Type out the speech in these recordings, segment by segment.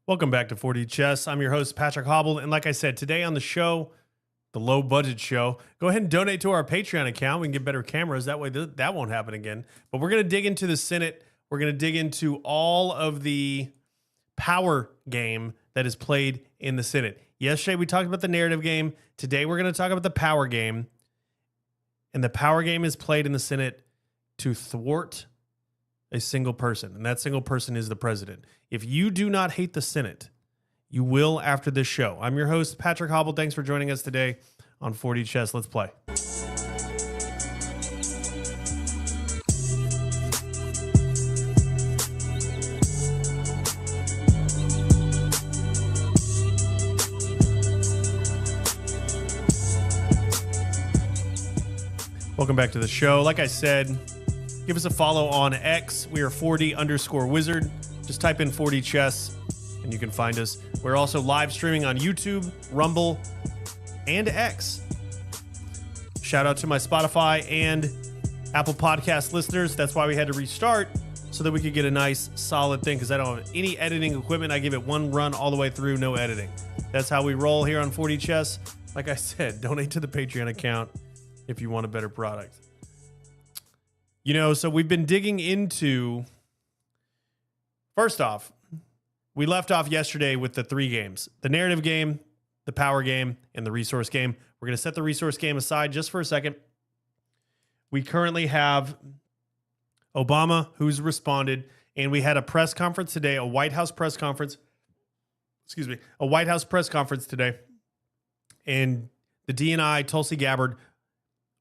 Welcome back to 4D Chess. I'm your host, Patrick Hobble. And like I said, today on the show, the low budget show, go ahead and donate to our Patreon account. We can get better cameras. That way that won't happen again. But we're going to dig into the Senate. We're going to dig into all of the power game that is played in the Senate. Yesterday, we talked about the narrative game. Today, we're going to talk about the power game. And the power game is played in the Senate to thwart a single person, and that single person is the president. If you do not hate the Senate, you will after this show. I'm your host, Patrick Hobble. Thanks for joining us today on 4D Chess. Let's play. Welcome back to the show. Like I said, give us a follow on X. We are 4D_wizard. Just type in 4D Chess and you can find us. We're also live streaming on YouTube, Rumble, and X. Shout out to my Spotify and Apple Podcast listeners. That's why we had to restart so that we could get a nice solid thing because I don't have any editing equipment. I give it one run all the way through, no editing. That's how we roll here on 4D Chess. Like I said, donate to the Patreon account if you want a better product. You know, so we've been digging into, first off, we left off yesterday with the three games, the narrative game, the power game, and the resource game. We're going to set the resource game aside just for a second. We currently have Obama, who's responded, and we had a press conference today, a White House press conference, today, and the DNI, Tulsi Gabbard,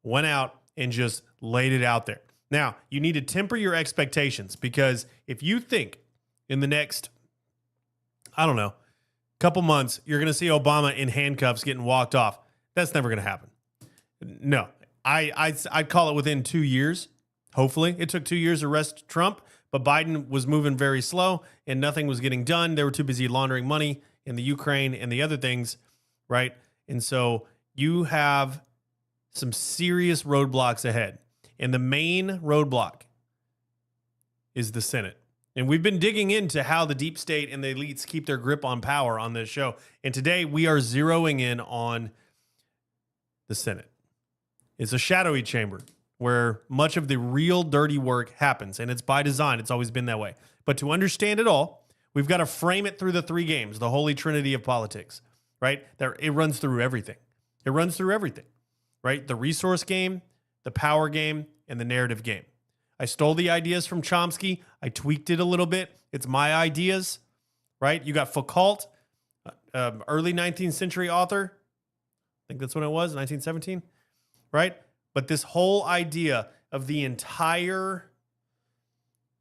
went out and just laid it out there. Now, you need to temper your expectations because if you think in the next, couple months, you're going to see Obama in handcuffs getting walked off, that's never going to happen. No, I'd call it within 2 years. Hopefully. It took 2 years to arrest Trump, but Biden was moving very slow and nothing was getting done. They were too busy laundering money in the Ukraine and the other things, right? And so you have some serious roadblocks ahead. And the main roadblock is the Senate. And we've been digging into how the deep state and the elites keep their grip on power on this show. And today we are zeroing in on the Senate. It's a shadowy chamber where much of the real dirty work happens. And it's by design. It's always been that way. But to understand it all, we've got to frame it through the three games, the Holy Trinity of Politics, right? It runs through everything. It runs through everything, right? The resource game, the power game, and the narrative game. I stole the ideas from Chomsky. I tweaked it a little bit. It's my ideas, right? You got Foucault, early 19th century author. I think that's when it was, 1917, right? But this whole idea of the entire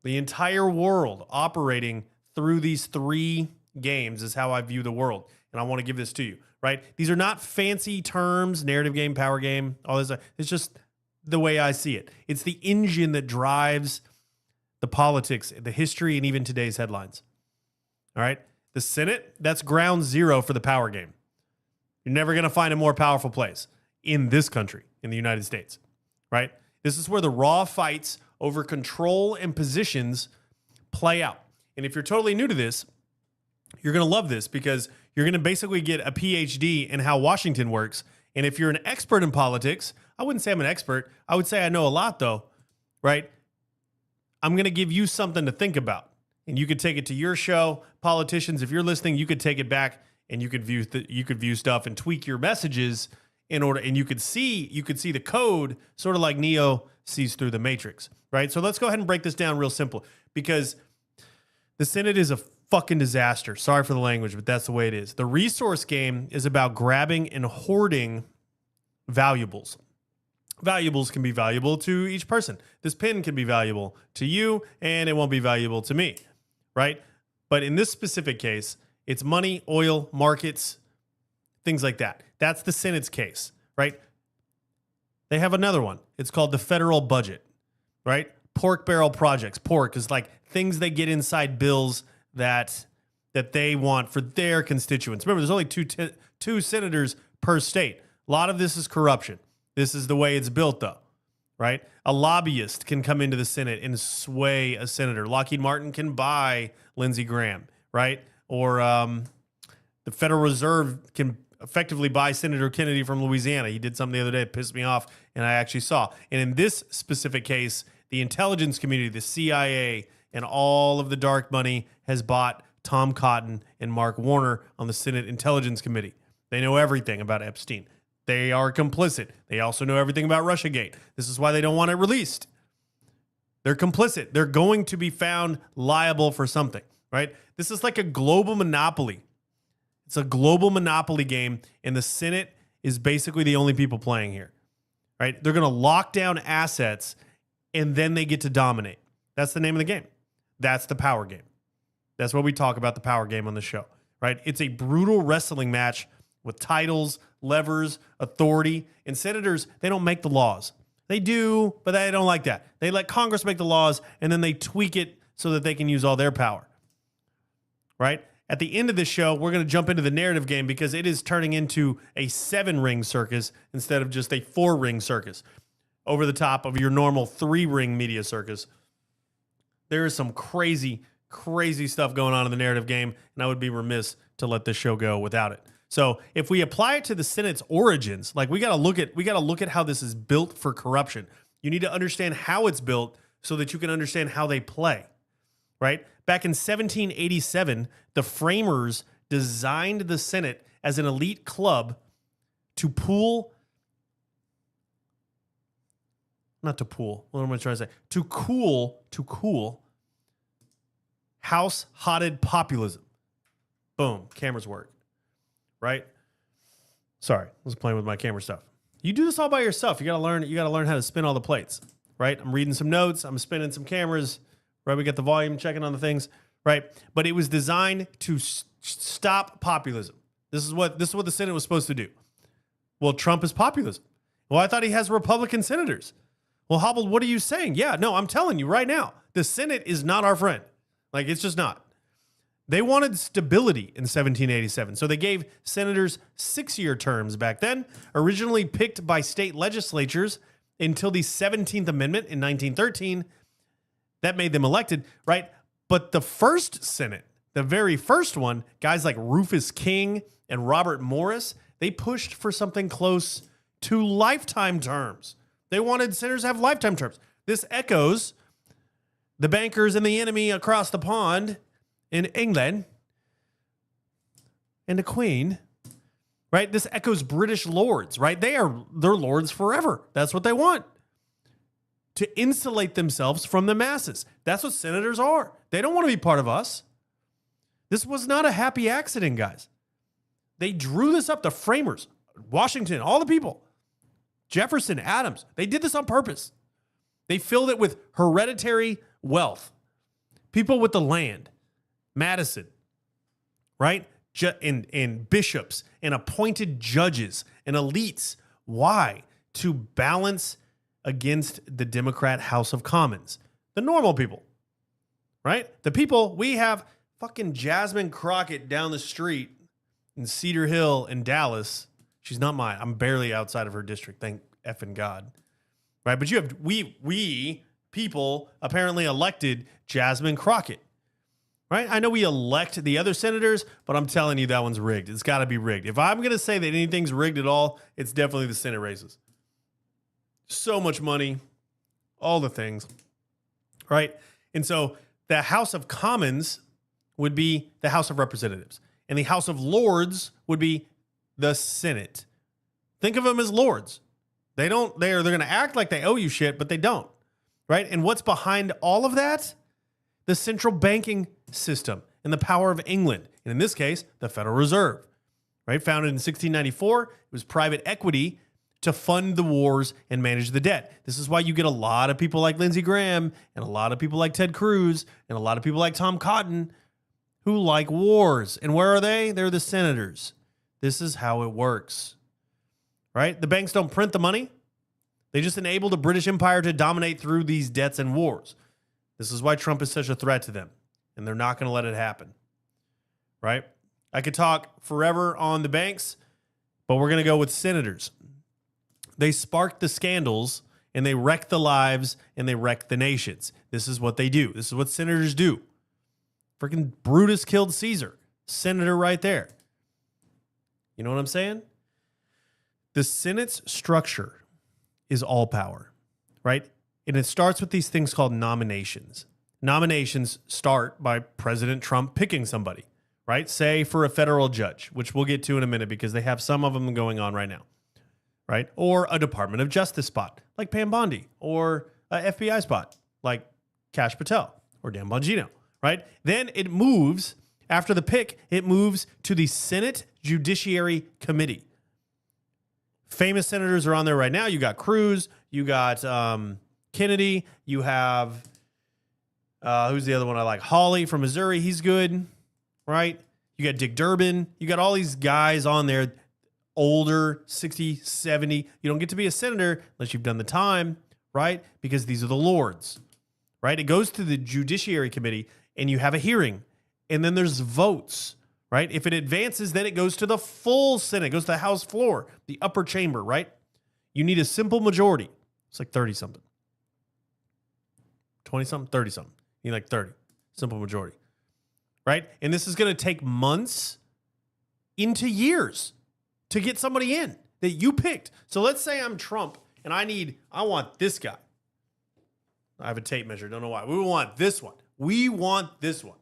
world operating through these three games is how I view the world. And I want to give this to you, right? These are not fancy terms, narrative game, power game, all this. It's just the way I see it. It's the engine that drives the politics, the history, and even today's headlines. All right? The Senate, that's ground zero for the power game. You're never going to find a more powerful place in this country, in the United States, right? This is where the raw fights over control and positions play out. And if you're totally new to this, you're going to love this because you're going to basically get a PhD in how Washington works. And if you're an expert in politics, I wouldn't say I'm an expert. I would say I know a lot, though, right? I'm going to give you something to think about. And you could take it to your show. Politicians, if you're listening, you could take it back and you could view stuff and tweak your messages in order. And you could see the code sort of like Neo sees through the Matrix, right? So let's go ahead and break this down real simple because the Senate is a fucking disaster. Sorry for the language, but that's the way it is. The resource game is about grabbing and hoarding valuables. Valuables can be valuable to each person. This pen can be valuable to you, and it won't be valuable to me, right? But in this specific case, it's money, oil, markets, things like that. That's the Senate's case, right? They have another one. It's called the federal budget, right? Pork barrel projects. Pork is like things they get inside bills that they want for their constituents. Remember, there's only two senators per state. A lot of this is corruption. This is the way it's built, though, right? A lobbyist can come into the Senate and sway a senator. Lockheed Martin can buy Lindsey Graham, right? Or the Federal Reserve can effectively buy Senator Kennedy from Louisiana. He did something the other day that pissed me off, and I actually saw. And in this specific case, the intelligence community, the CIA, and all of the dark money has bought Tom Cotton and Mark Warner on the Senate Intelligence Committee. They know everything about Epstein. They are complicit. They also know everything about Russiagate. This is why they don't want it released. They're complicit. They're going to be found liable for something, right? This is like a global monopoly. It's a global monopoly game, and the Senate is basically the only people playing here, right? They're going to lock down assets, and then they get to dominate. That's the name of the game. That's the power game. That's what we talk about, the power game on the show, right? It's a brutal wrestling match with titles, levers, authority, and senators, they don't make the laws. They do, but they don't like that. They let Congress make the laws, and then they tweak it so that they can use all their power, right? At the end of this show, we're going to jump into the narrative game because it is turning into a 7-ring circus instead of just a 4-ring circus. Over the top of your normal 3-ring media circus. There is some crazy stuff going on in the narrative game, and I would be remiss to let this show go without it. So if we apply it to the Senate's origins, like we got to look at how this is built for corruption. You need to understand how it's built so that you can understand how they play, right? Back in 1787, the framers designed the Senate as an elite club to pool. Not to pool. What am I trying to say? To cool house-hotted populism. Boom. Cameras work. Right? Sorry. I was playing with my camera stuff. You do this all by yourself. You got to learn how to spin all the plates. Right? I'm reading some notes. I'm spinning some cameras. Right? We got the volume checking on the things. Right? But it was designed to stop populism. This is what the Senate was supposed to do. Well, Trump is populism. Well, I thought he has Republican senators. Well, Hobble, what are you saying? Yeah, no, I'm telling you right now, the Senate is not our friend. Like, it's just not. They wanted stability in 1787, so they gave senators 6-year terms back then, originally picked by state legislatures until the 17th Amendment in 1913. That made them elected, right? But the first Senate, the very first one, guys like Rufus King and Robert Morris, they pushed for something close to lifetime terms. They wanted senators to have lifetime terms. This echoes the bankers and the enemy across the pond in England and the Queen, right? This echoes British lords, right? They're lords forever. That's what they want. To insulate themselves from the masses. That's what senators are. They don't want to be part of us. This was not a happy accident, guys. They drew this up, the framers, Washington, all the people. Jefferson, Adams, they did this on purpose. They filled it with hereditary wealth. People with the land. Madison, right? And bishops and appointed judges and elites. Why? To balance against the Democrat House of Commons. The normal people, right? The people, we have fucking Jasmine Crockett down the street in Cedar Hill in Dallas. She's not mine. I'm barely outside of her district. Thank effing God. Right? But you have, we people apparently elected Jasmine Crockett. Right? I know we elect the other senators, but I'm telling you that one's rigged. It's got to be rigged. If I'm going to say that anything's rigged at all, it's definitely the Senate races. So much money, all the things. Right? And so the House of Commons would be the House of Representatives. And the House of Lords would be the Senate. Think of them as lords. They're going to act like they owe you shit, but they don't. Right? And what's behind all of that? The central banking system and the power of England. And in this case, the Federal Reserve. Right? Founded in 1694, it was private equity to fund the wars and manage the debt. This is why you get a lot of people like Lindsey Graham and a lot of people like Ted Cruz and a lot of people like Tom Cotton who like wars. And where are they? They're the senators. This is how it works. Right? The banks don't print the money. They just enable the British Empire to dominate through these debts and wars. This is why Trump is such a threat to them. And they're not going to let it happen. Right? I could talk forever on the banks, but we're going to go with senators. They spark the scandals and they wreck the lives and they wreck the nations. This is what they do. This is what senators do. Freaking Brutus killed Caesar. Senator right there. You know what I'm saying? The Senate's structure is all power, right? And it starts with these things called nominations. Nominations start by President Trump picking somebody, right? Say for a federal judge, which we'll get to in a minute because they have some of them going on right now, right? Or a Department of Justice spot like Pam Bondi, or a FBI spot like Kash Patel or Dan Bongino, right? Then it moves, after the pick, it moves to the Senate Judiciary Committee. Famous senators are on there right now. You got Cruz, you got Kennedy, you have, who's the other one I like? Hawley from Missouri, he's good, right? You got Dick Durbin, you got all these guys on there, older, 60, 70. You don't get to be a senator unless you've done the time, right? Because these are the lords, right? It goes to the Judiciary Committee and you have a hearing and then there's votes, right? If it advances, then it goes to the full Senate. It goes to the House floor, the upper chamber, right? You need a simple majority. It's like 30-something. 20-something? 30-something. You need like 30. Simple majority, right? And this is going to take months into years to get somebody in that you picked. So let's say I'm Trump and I want this guy. I have a tape measure. Don't know why. We want this one. We want this one.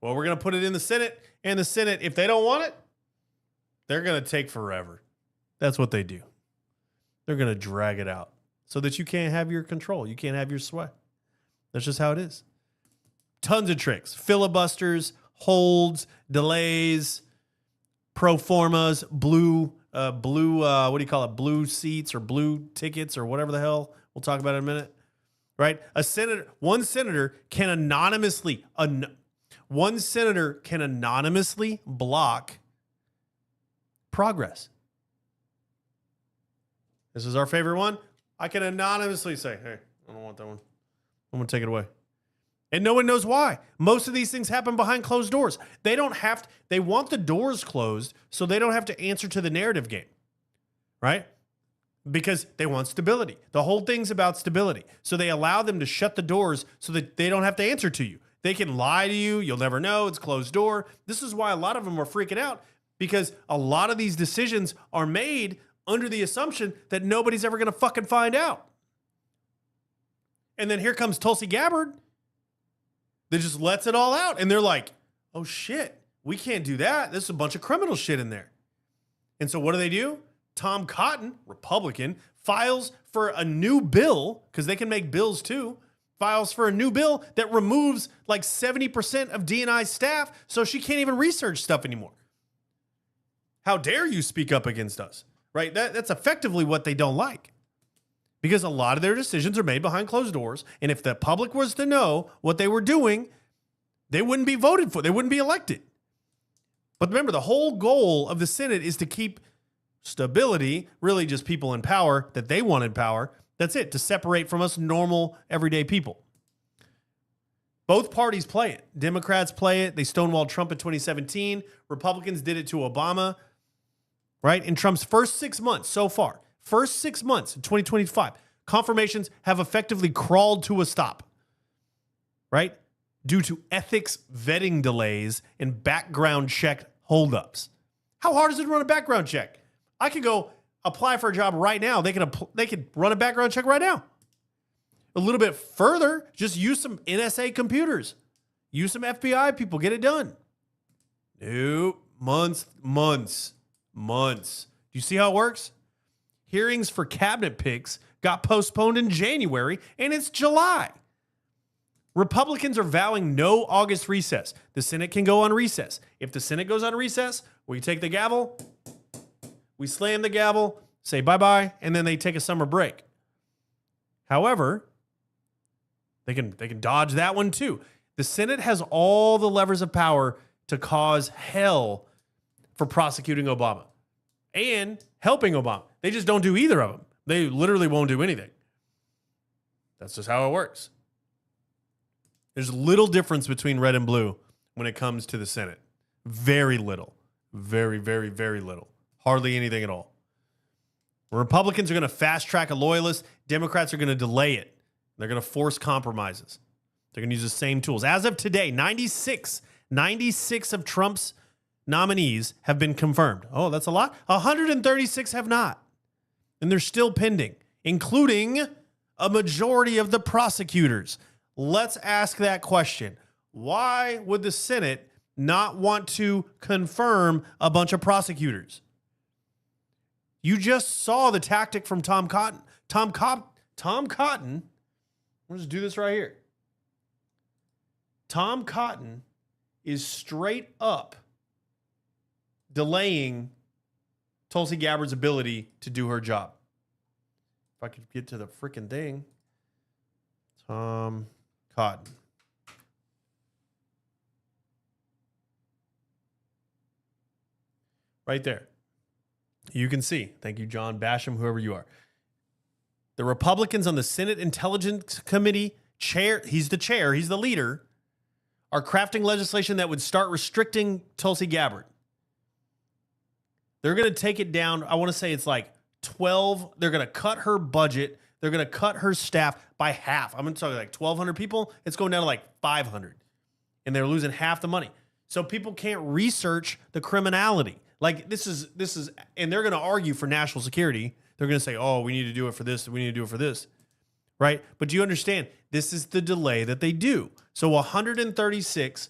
Well, we're going to put it in the Senate, and the Senate, if they don't want it, they're going to take forever. That's what they do. They're going to drag it out so that you can't have your control. You can't have your sway. That's just how it is. Tons of tricks. Filibusters, holds, delays, pro formas, blue, what do you call it? Blue seats or blue tickets or whatever the hell. We'll talk about it in a minute. Right? One senator can anonymously block progress. This is our favorite one. I can anonymously say, hey, I don't want that one. I'm going to take it away. And no one knows why. Most of these things happen behind closed doors. They want the doors closed so they don't have to answer to the narrative game, right? Because they want stability. The whole thing's about stability. So they allow them to shut the doors so that they don't have to answer to you. They can lie to you. You'll never know. It's closed door. This is why a lot of them are freaking out, because a lot of these decisions are made under the assumption that nobody's ever going to fucking find out. And then here comes Tulsi Gabbard that just lets it all out. And they're like, oh shit, we can't do that. There's a bunch of criminal shit in there. And so what do? Tom Cotton, Republican, files for a new bill, because they can make bills too, files for a new bill that removes like 70% of D&I staff so she can't even research stuff anymore. How dare you speak up against us, right? That's effectively what they don't like, because a lot of their decisions are made behind closed doors. And if the public was to know what they were doing, they wouldn't be voted for. They wouldn't be elected. But remember, the whole goal of the Senate is to keep stability, really just people in power that they want in power. That's it, to separate from us normal, everyday people. Both parties play it. Democrats play it. They stonewalled Trump in 2017. Republicans did it to Obama, right? In Trump's first 6 months so far, first 6 months in 2025, confirmations have effectively crawled to a stop, right? Due to ethics vetting delays and background check holdups. How hard is it to run a background check? I could go apply for a job right now. They could run a background check right now. A little bit further, just use some NSA computers. Use some FBI people. Get it done. No, months. Do you see how it works? Hearings for cabinet picks got postponed in January, and it's July. Republicans are vowing no August recess. The Senate can go on recess. If the Senate goes on recess, we take the gavel, we slam the gavel, say bye-bye, and then they take a summer break. However, they can dodge that one too. The Senate has all the levers of power to cause hell for prosecuting Obama and helping Obama. They just don't do either of them. They literally won't do anything. That's just how it works. There's little difference between red and blue when it comes to the Senate. Very little. Very, very, very little. Hardly anything at all. Republicans are going to fast track a loyalist. Democrats are going to delay it. They're going to force compromises. They're going to use the same tools. As of today, 96 96 of Trump's nominees have been confirmed. Oh, that's a lot. 136 have not. And they're still pending, including a majority of the prosecutors. Let's ask that question. Why would the Senate not want to confirm a bunch of prosecutors? You just saw the tactic from Tom Cotton. Tom Cotton, we'll just do this right here. Tom Cotton is straight up delaying Tulsi Gabbard's ability to do her job. If I could get to the freaking thing. Tom Cotton. Right there. You can see. Thank you, John Basham, whoever you are. The Republicans on the Senate Intelligence Committee chair, he's the chair, he's the leader, are crafting legislation that would start restricting Tulsi Gabbard. They're going to take it down. I want to say it's like 12. They're going to cut her budget. They're going to cut her staff by half. I'm going to talk like 1,200 people. It's going down to like 500. And they're losing half the money. So people can't research the criminality. Like this is, and they're going to argue for national security. They're going to say, oh, we need to do it for this. We need to do it for this. Right? But do you understand? This is the delay that they do. So 136,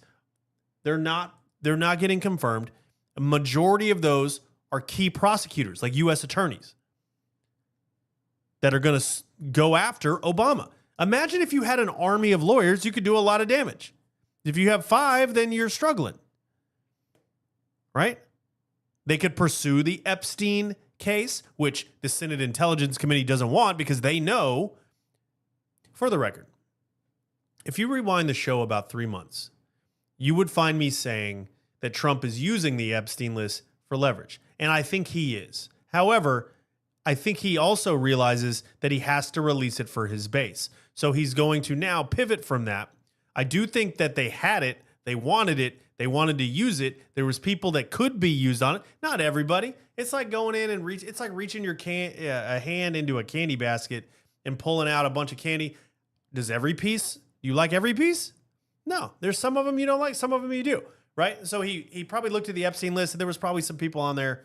they're not getting confirmed. A majority of those are key prosecutors, like U.S. attorneys, that are going to go after Obama. Imagine if you had an army of lawyers, you could do a lot of damage. If you have 5, then you're struggling. Right? They could pursue the Epstein case, which the Senate Intelligence Committee doesn't want because they know. For the record, if you rewind the show about 3 months, you would find me saying that Trump is using the Epstein list for leverage. And I think he is. However, I think he also realizes that he has to release it for his base. So he's going to now pivot from that. I do think that they had it. They wanted to use it. There was people that could be used on it. Not everybody. It's like going in and it's like reaching your a hand into a candy basket and pulling out a bunch of candy. Does every piece, you like every piece? No, there's some of them you don't like, some of them you do, right? So he probably looked at the Epstein list and there was probably some people on there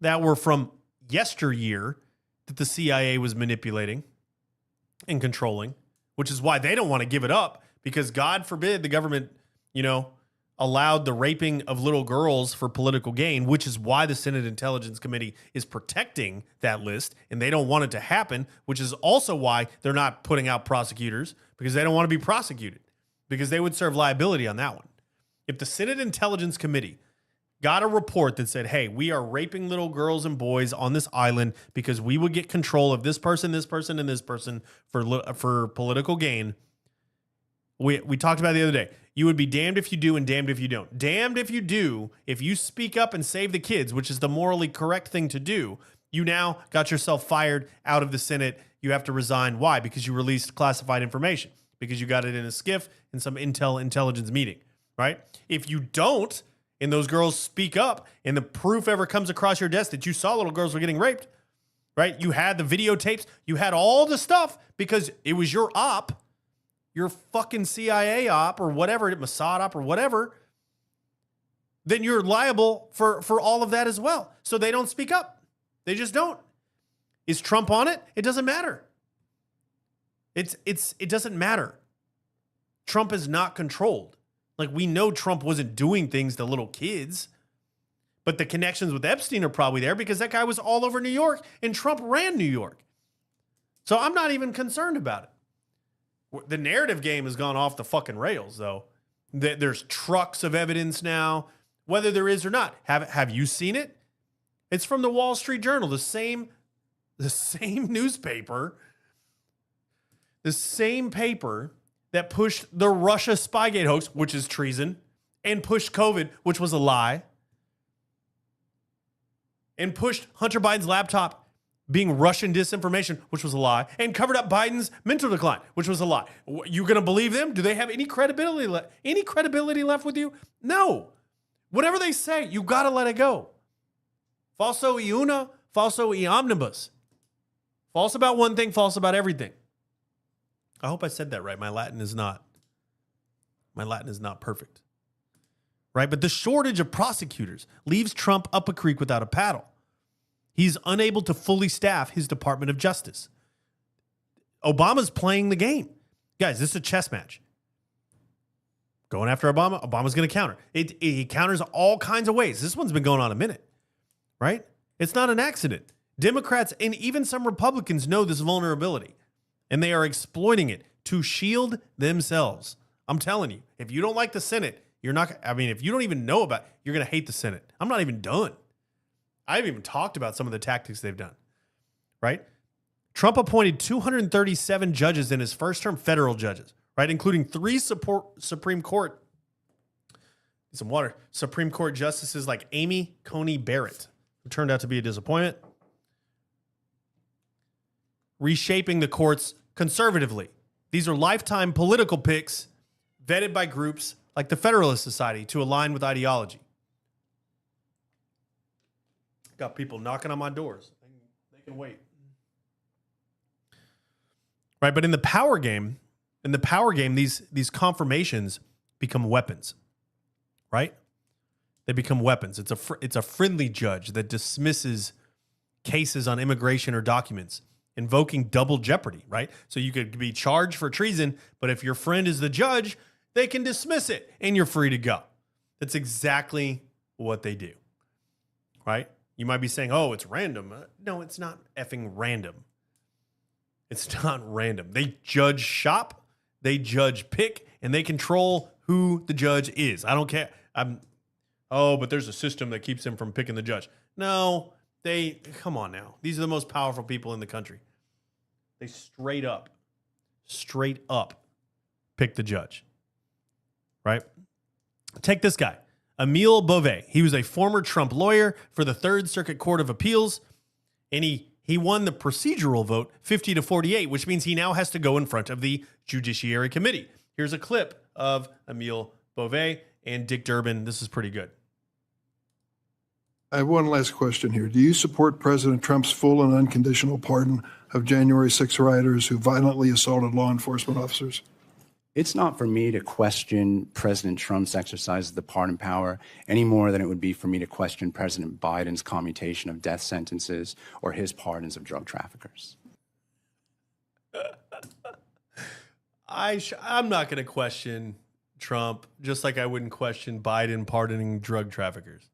that were from yesteryear that the CIA was manipulating and controlling, which is why they don't want to give it up because God forbid the government, allowed the raping of little girls for political gain, which is why the Senate Intelligence Committee is protecting that list, and they don't want it to happen, which is also why they're not putting out prosecutors, because they don't want to be prosecuted, because they would serve liability on that one. If the Senate Intelligence Committee got a report that said, hey, we are raping little girls and boys on this island because we would get control of this person, and this person for political gain, we talked about it the other day. You would be damned if you do and damned if you don't. Damned if you do, if you speak up and save the kids, which is the morally correct thing to do, you now got yourself fired out of the Senate. You have to resign. Why? Because you released classified information. Because you got it in a skiff in some intelligence meeting, right? If you don't, and those girls speak up, and the proof ever comes across your desk that you saw little girls were getting raped, right? You had the videotapes. You had all the stuff because it was your op. Your fucking CIA op or whatever, Mossad op or whatever, then you're liable for all of that as well. So they don't speak up. They just don't. Is Trump on it? It doesn't matter. It doesn't matter. Trump is not controlled. Like we know Trump wasn't doing things to little kids, but the connections with Epstein are probably there because that guy was all over New York and Trump ran New York. So I'm not even concerned about it. The narrative game has gone off the fucking rails, though. There's trucks of evidence now, whether there is or not. Have you seen it? It's from the Wall Street Journal, the same newspaper, the same paper that pushed the Russia Spygate hoax, which is treason, and pushed COVID, which was a lie, and pushed Hunter Biden's laptop being Russian disinformation, which was a lie, and covered up Biden's mental decline, which was a lie. You going to believe them? Do they have any credibility left? Any credibility left with you? No. Whatever they say, you got to let it go. Falso e una, falso e omnibus. False about one thing, false about everything. I hope I said that right. My Latin is not perfect. right? But the shortage of prosecutors leaves Trump up a creek without a paddle. He's unable to fully staff his Department of Justice. Obama's playing the game. Guys, this is a chess match. Going after Obama, Obama's going to counter. He counters all kinds of ways. This one's been going on a minute, right? It's not an accident. Democrats and even some Republicans know this vulnerability, and they are exploiting it to shield themselves. I'm telling you, if you don't like the Senate, you're not, I mean, if you don't even know about it, you're going to hate the Senate. I'm not even done. I haven't even talked about some of the tactics they've done, right? Trump appointed 237 judges in his first term, federal judges, right? Including 3 Supreme Court, some water, Supreme Court justices like Amy Coney Barrett, who turned out to be a disappointment, reshaping the courts conservatively. These are lifetime political picks vetted by groups like the Federalist Society to align with ideology. Got people knocking on my doors. They can wait. Right, but in the power game, these confirmations become weapons. Right? They become weapons. It's a friendly judge that dismisses cases on immigration or documents, invoking double jeopardy, right? So you could be charged for treason, but if your friend is the judge, they can dismiss it and you're free to go. That's exactly what they do, right? You might be saying, oh, it's random. No, it's not effing random. It's not random. They judge shop, they judge pick, and they control who the judge is. I don't care. But there's a system that keeps them from picking the judge. No, come on now. These are the most powerful people in the country. They straight up pick the judge, right? Take this guy, Emile Beauvais. He was a former Trump lawyer for the Third Circuit Court of Appeals, and he won the procedural vote 50-48, which means he now has to go in front of the Judiciary Committee. Here's a clip of Emile Beauvais and Dick Durbin. This is pretty good. I have one last question here. Do you support President Trump's full and unconditional pardon of January 6 rioters who violently assaulted law enforcement officers? It's not for me to question President Trump's exercise of the pardon power any more than it would be for me to question President Biden's commutation of death sentences or his pardons of drug traffickers. I'm not going to question Trump, just like I wouldn't question Biden pardoning drug traffickers.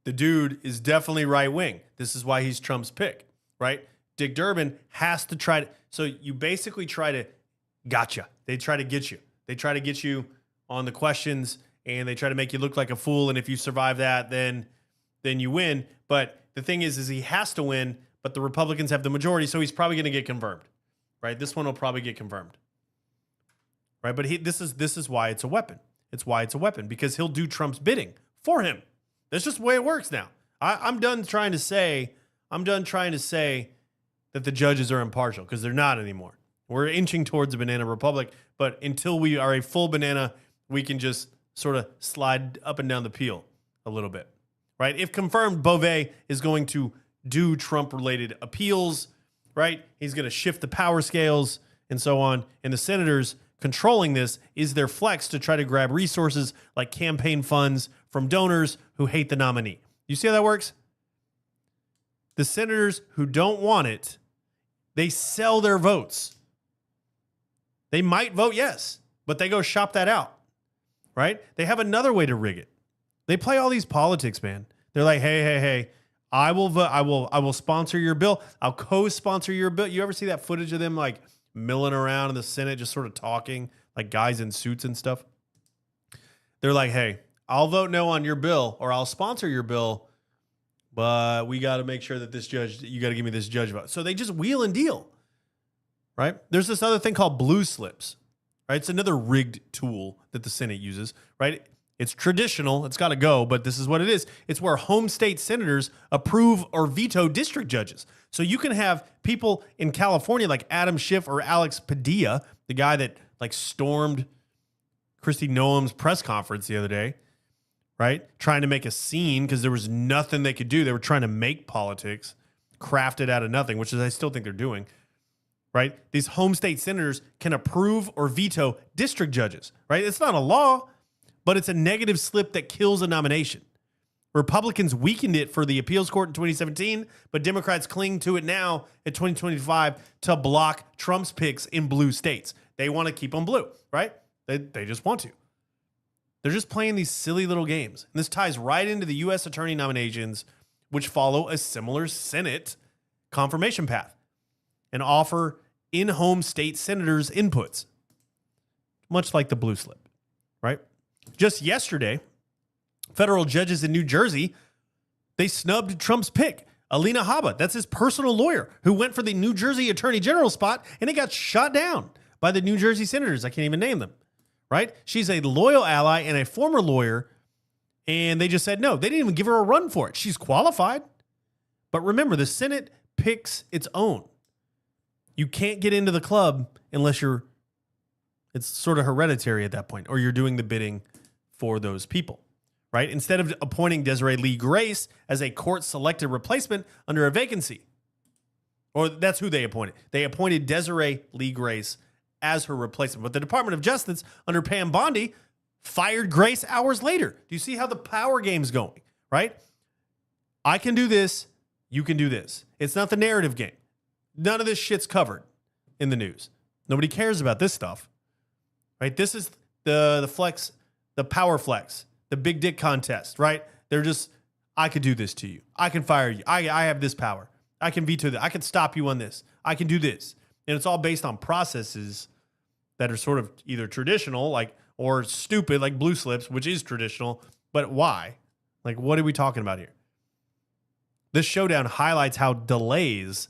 The dude is definitely right wing. This is why he's Trump's pick, right? Dick Durbin has to try to. So you basically try to gotcha. They try to get you. They try to get you on the questions, and they try to make you look like a fool. And if you survive that, then you win. But the thing is he has to win. But the Republicans have the majority, so he's probably going to get confirmed, right? This one will probably get confirmed, right? But this is why it's a weapon. It's why it's a weapon, because he'll do Trump's bidding for him. That's just the way it works now. I'm done trying to say that the judges are impartial, because they're not anymore. We're inching towards a banana republic, but until we are a full banana, we can just sort of slide up and down the peel a little bit, right? If confirmed, Beauvais is going to do Trump-related appeals, right? He's going to shift the power scales and so on. And the senators controlling this is their flex to try to grab resources like campaign funds from donors who hate the nominee. You see how that works? The senators who don't want it, they sell their votes. They might vote yes, but they go shop that out, right? They have another way to rig it. They play all these politics, man. They're like, hey, I will vote. I will sponsor your bill. I'll co-sponsor your bill. You ever see that footage of them like milling around in the Senate, just sort of talking like guys in suits and stuff? They're like, hey, I'll vote no on your bill, or I'll sponsor your bill, but we got to make sure that you got to give me this judge vote. So they just wheel and deal, right? There's this other thing called blue slips, right? It's another rigged tool that the Senate uses, right? It's traditional. It's got to go, but this is what it is. It's where home state senators approve or veto district judges. So you can have people in California like Adam Schiff or Alex Padilla, the guy that like stormed Kristi Noem's press conference the other day, right? Trying to make a scene because there was nothing they could do. They were trying to make politics, craft it out of nothing, which is I still think they're doing, right? These home state senators can approve or veto district judges, right? It's not a law, but it's a negative slip that kills a nomination. Republicans weakened it for the appeals court in 2017, but Democrats cling to it now in 2025 to block Trump's picks in blue states. They want to keep them blue, right? They just want to. They're just playing these silly little games. And this ties right into the U.S. attorney nominations, which follow a similar Senate confirmation path and offer in-home state senators inputs, much like the blue slip, right? Just yesterday, federal judges in New Jersey, they snubbed Trump's pick, Alina Habba. That's his personal lawyer who went for the New Jersey Attorney General spot, and it got shot down by the New Jersey senators. I can't even name them, right? She's a loyal ally and a former lawyer, and they just said no. They didn't even give her a run for it. She's qualified. But remember, the Senate picks its own. You can't get into the club unless it's sort of hereditary at that point, or you're doing the bidding for those people, right? Instead of appointing Desiree Lee Grace as a court-selected replacement under a vacancy, or that's who they appointed. They appointed Desiree Lee Grace as her replacement. But the Department of Justice under Pam Bondi fired Grace hours later. Do you see how the power game's going, right? I can do this. You can do this. It's not the narrative game. None of this shit's covered in the news. Nobody cares about this stuff, right? This is the flex, the power flex, the big dick contest, right? They're just, I could do this to you. I can fire you. I have this power. I can veto that. I can stop you on this. I can do this. And it's all based on processes that are sort of either traditional, or stupid, like blue slips, which is traditional. But why? Like, what are we talking about here? This showdown highlights how delays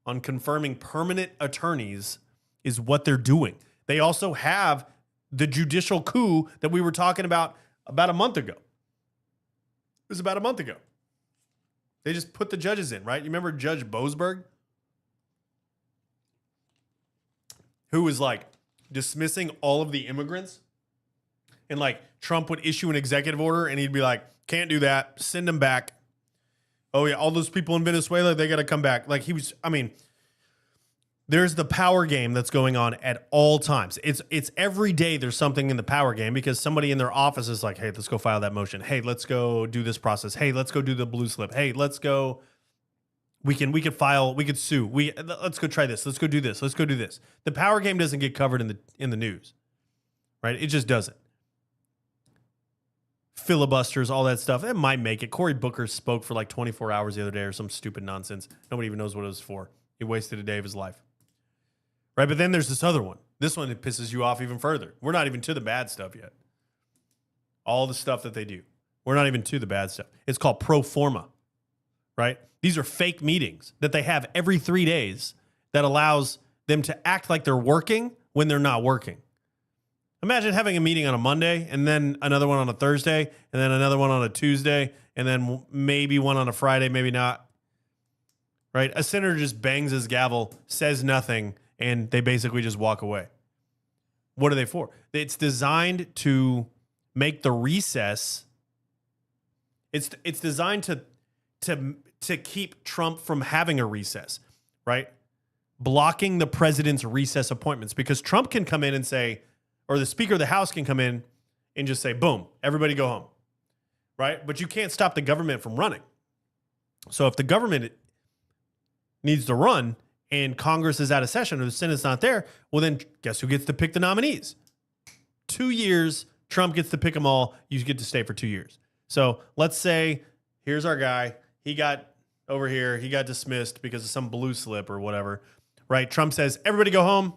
on confirming permanent attorneys is what they're doing. They also have the judicial coup that we were talking about a month ago. It was about a month ago. They just put the judges in, right? You remember Judge Boasberg? Who was like dismissing all of the immigrants? And like Trump would issue an executive order and he'd be like, can't do that. Send them back. Oh yeah, all those people in Venezuela, they got to come back. Like there's the power game that's going on at all times. It's every day there's something in the power game because somebody in their office is like, hey, let's go file that motion. Hey, let's go do this process. Hey, let's go do the blue slip. Hey, let's go. We could file, we could sue. Let's go try this. Let's go do this. Let's go do this. The power game doesn't get covered in the news, right? It just doesn't. Filibusters, all that stuff. It might make it. Cory Booker spoke for like 24 hours the other day or some stupid nonsense. Nobody even knows what it was for. He wasted a day of his life. Right, but then there's this other one. This one, it pisses you off even further. We're not even to the bad stuff yet. All the stuff that they do. We're not even to the bad stuff. It's called pro forma, right? These are fake meetings that they have every 3 days that allows them to act like they're working when they're not working. Imagine having a meeting on a Monday and then another one on a Thursday and then another one on a Tuesday and then maybe one on a Friday, maybe not. Right? A senator just bangs his gavel, says nothing, and they basically just walk away. What are they for? It's designed to make the recess. It's designed to keep Trump from having a recess, right? Blocking the president's recess appointments because Trump can come in and say, or the Speaker of the House can come in and just say, boom, everybody go home, right? But you can't stop the government from running. So if the government needs to run and Congress is out of session or the Senate's not there, well, then guess who gets to pick the nominees? 2 years, Trump gets to pick them all. You get to stay for 2 years. So let's say, here's our guy. He got over here. He got dismissed because of some blue slip or whatever, right? Trump says, everybody go home.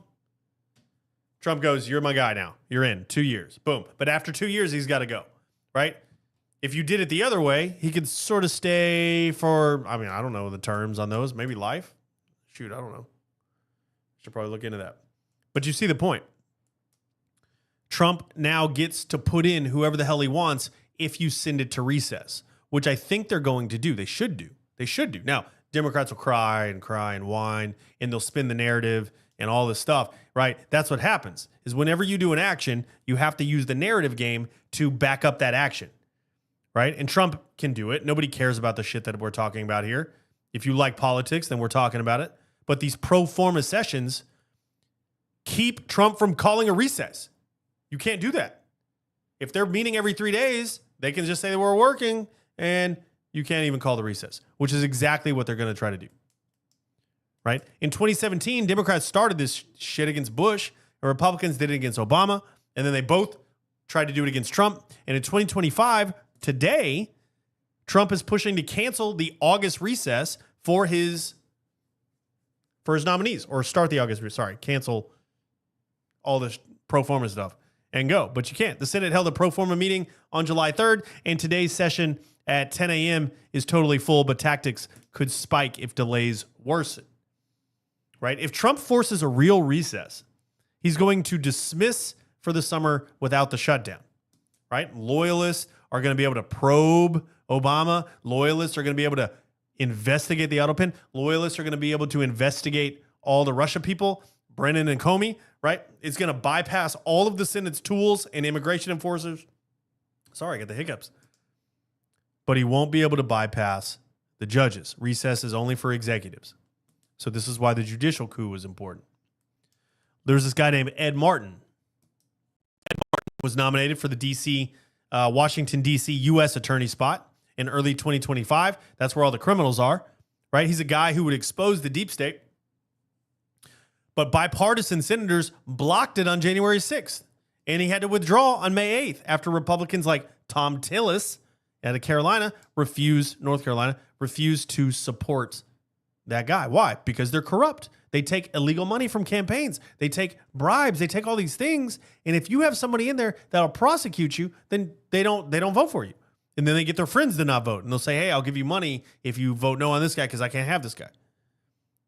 Trump goes, you're my guy now. You're in 2 years. Boom. But after 2 years, he's got to go, right? If you did it the other way, he could sort of stay for, I don't know the terms on those. Maybe life. Shoot, I don't know. Should probably look into that. But you see the point. Trump now gets to put in whoever the hell he wants if you send it to recess, which I think they're going to do. They should do. They should do. Now, Democrats will cry and whine, and they'll spin the narrative and all this stuff, right? That's what happens, is whenever you do an action, you have to use the narrative game to back up that action, right? And Trump can do it. Nobody cares about the shit that we're talking about here. If you like politics, then we're talking about it. But these pro forma sessions keep Trump from calling a recess. You can't do that. If they're meeting every 3 days, they can just say they were working and you can't even call the recess, which is exactly what they're going to try to do. Right? In 2017, Democrats started this shit against Bush, and Republicans did it against Obama, and then they both tried to do it against Trump. And in 2025, today, Trump is pushing to cancel the August recess for his nominees, or start the August, cancel all this pro forma stuff and go. But you can't. The Senate held a pro forma meeting on July 3rd, and today's session at 10 a.m. is totally full, but tactics could spike if delays worsen. Right? If Trump forces a real recess, he's going to dismiss for the summer without the shutdown. Right? Loyalists are going to be able to probe Obama. Loyalists are going to be able to investigate the auto pen. Loyalists are going to be able to investigate all the Russia people, Brennan and Comey, right? It's going to bypass all of the Senate's tools and immigration enforcers. Sorry, I got the hiccups. But he won't be able to bypass the judges. Recess is only for executives. So this is why the judicial coup was important. There's this guy named Ed Martin. Ed Martin was nominated for the Washington, D.C. U.S. attorney spot in early 2025. That's where all the criminals are, right? He's a guy who would expose the deep state. But bipartisan senators blocked it on January 6th. And he had to withdraw on May 8th after Republicans like Tom Tillis out of North Carolina, refused to support that guy. Why? Because they're corrupt. They take illegal money from campaigns. They take bribes. They take all these things. And if you have somebody in there that'll prosecute you, then they don't vote for you. And then they get their friends to not vote. And they'll say, hey, I'll give you money if you vote no on this guy because I can't have this guy.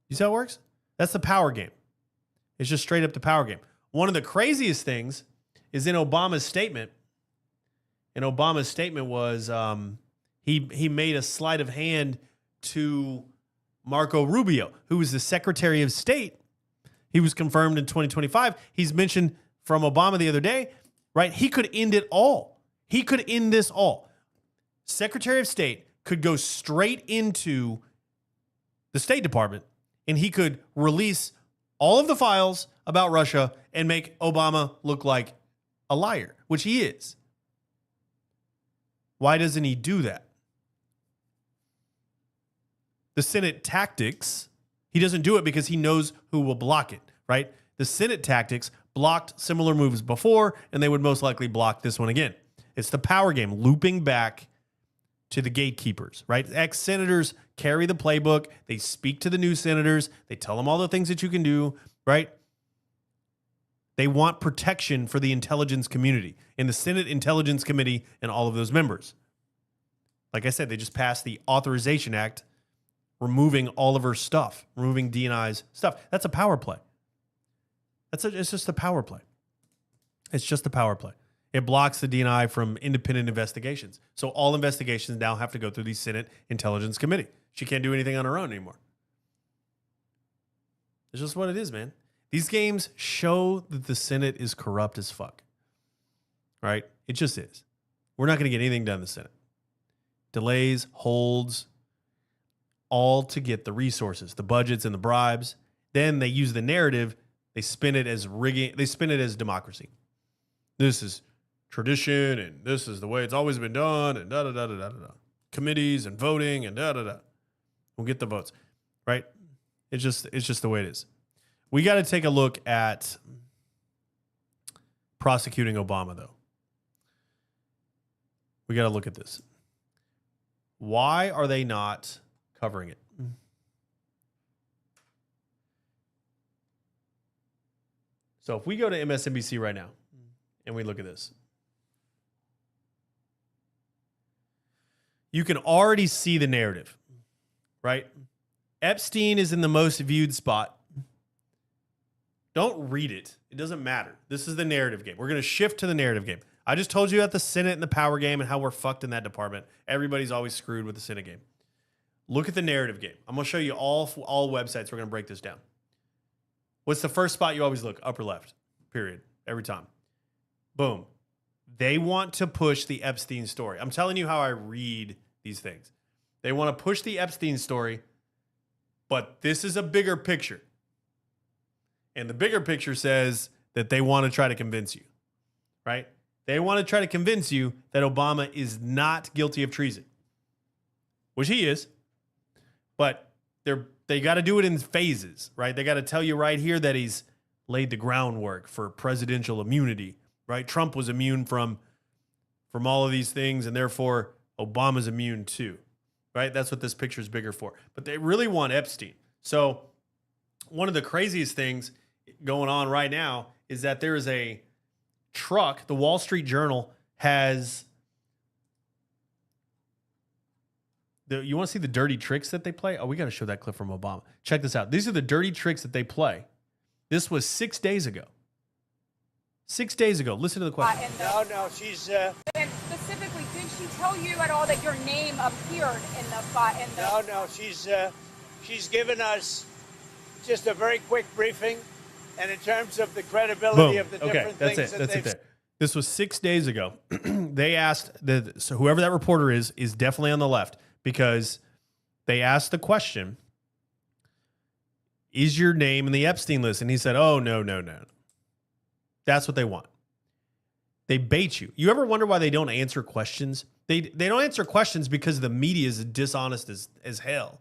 You see how it works? That's the power game. It's just straight up the power game. One of the craziest things is in Obama's statement. And Obama's statement was he made a sleight of hand to Marco Rubio, who was the Secretary of State. He was confirmed in 2025. He's mentioned from Obama the other day, right? He could end it all. He could end this all. Secretary of State could go straight into the State Department and he could release all of the files about Russia and make Obama look like a liar, which he is. Why doesn't he do that? The Senate tactics, he doesn't do it because he knows who will block it, right? The Senate tactics blocked similar moves before, and they would most likely block this one again. It's the power game, looping back to the gatekeepers, right? Ex-senators carry the playbook. They speak to the new senators. They tell them all the things that you can do, right? They want protection for the intelligence community in the Senate Intelligence Committee and all of those members. Like I said, they just passed the Authorization Act, removing all of her stuff, removing DNI's stuff. That's a power play. It's just a power play. It's just a power play. It blocks the DNI from independent investigations. So all investigations now have to go through the Senate Intelligence Committee. She can't do anything on her own anymore. It's just what it is, man. These games show that the Senate is corrupt as fuck. Right? It just is. We're not going to get anything done in the Senate. Delays, holds, all to get the resources, the budgets and the bribes. Then they use the narrative. They spin it as rigging. They spin it as democracy. This is tradition, and this is the way it's always been done, and da-da-da-da-da-da. Committees and voting and da-da-da. We'll get the votes, right? It's just the way it is. We got to take a look at prosecuting Obama, though. We got to look at this. Why are they not covering it? So if we go to MSNBC right now and we look at this, you can already see the narrative, right? Epstein is in the most viewed spot. Don't read it. It doesn't matter. This is the narrative game. We're going to shift to the narrative game. I just told you about the Senate and the power game and how we're fucked in that department. Everybody's always screwed with the Senate game. Look at the narrative game. I'm going to show you all websites. We're going to break this down. What's the first spot you always look? Upper left, period, every time. Boom. They want to push the Epstein story. I'm telling you how I read these things. They want to push the Epstein story, but this is a bigger picture. And the bigger picture says that they want to try to convince you, right? They want to try to convince you that Obama is not guilty of treason, which he is. But they got to do it in phases, right? They got to tell you right here that he's laid the groundwork for presidential immunity, right? Trump was immune from all of these things, and therefore Obama's immune too, right? That's what this picture is bigger for. But they really want Epstein. So one of the craziest things going on right now is that there is a truck. The Wall Street Journal has you want to see the dirty tricks that they play? Oh, we got to show that clip from Obama. Check this out. These are the dirty tricks that they play. This was 6 days ago. 6 days ago. Listen to the question. No, she's... And specifically, did she tell you at all that your name appeared in the... No, she's given us just a very quick briefing. And in terms of the credibility of the different things that they've... This was 6 days ago. They asked, so whoever that reporter is definitely on the left, because they asked the question, is your name in the Epstein list? And he said, oh, no. That's what they want. They bait you. You ever wonder why they don't answer questions? They don't answer questions because the media is dishonest as hell.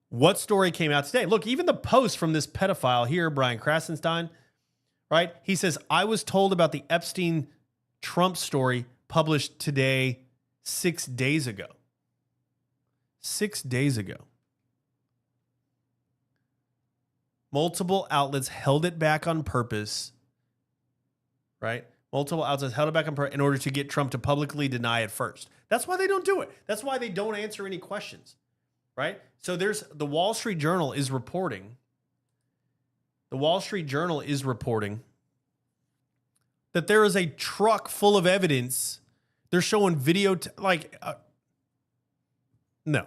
What story came out today? Look, even the post from this pedophile here, Brian Krasenstein, right? He says, I was told about the Epstein Trump story published today 6 days ago. 6 days ago. Multiple outlets held it back on purpose, right? Multiple outlets held it back on purpose in order to get Trump to publicly deny it first. That's why they don't do it. That's why they don't answer any questions, right? So the Wall Street Journal is reporting. The Wall Street Journal is reporting that there is a truck full of evidence. They're showing video, no.